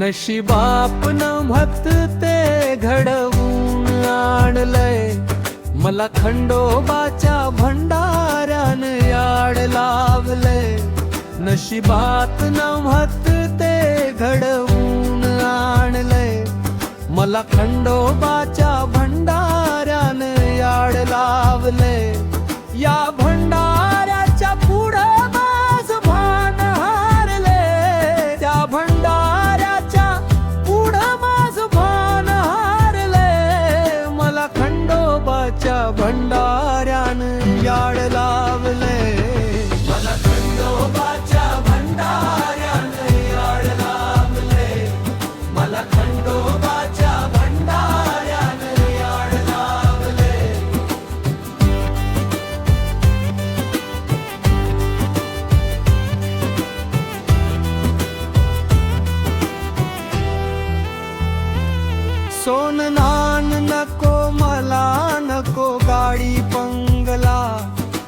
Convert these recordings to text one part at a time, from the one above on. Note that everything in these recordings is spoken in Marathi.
नशिबापन भक्त ते घडवून आणलंय, मला खंडोबाच्या भंडाऱ्यान याड लावलंय. नशिबातन भक्त ते घडवून आणलंय, मला खंडोबाच्या भंडाऱ्यान याड लावलंय. या भंडाऱ्याच्या पुढं माझ भान हारले, त्या भंडाऱ्याच्या पुढं माझ भान हारले. मला खंडोबाच्या भंडाऱ्यान याड लावले, मला खंडोबाच्या भंडाऱ्यान याड लावले. मला खंडोबाच्या भंडाऱ्यान याड लावले. सोन नान नको मला, नको गाडी बंगला.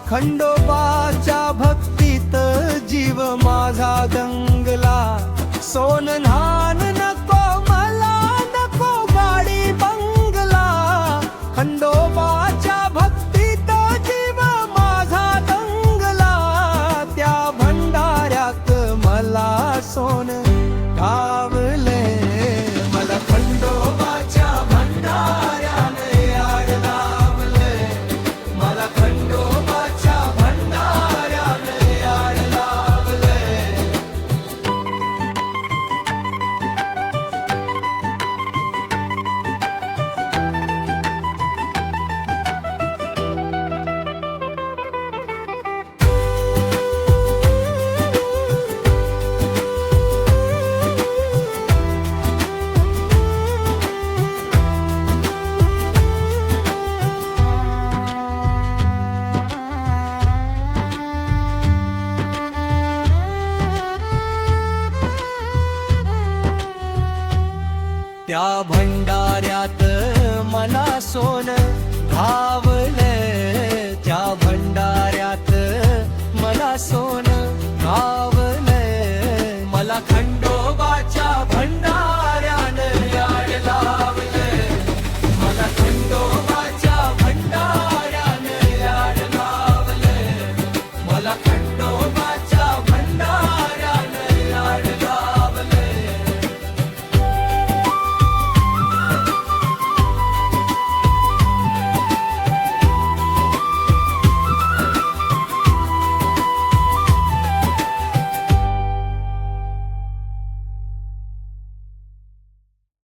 खंडोबाच्या भक्तीत जीव माझा दंगला. सोन नान नको मला, नको गाडी बंगला. खंडोबाच्या भक्तीत जीव माझा दंगला. त्या भंडाऱ्यात मला सोन गावले, मला खंडोबाच्या भंडाऱ्यान याड लावले. मला खंडोबाच्या भंडाऱ्यान याड लावले. त्या भंडाऱ्यात मला सोन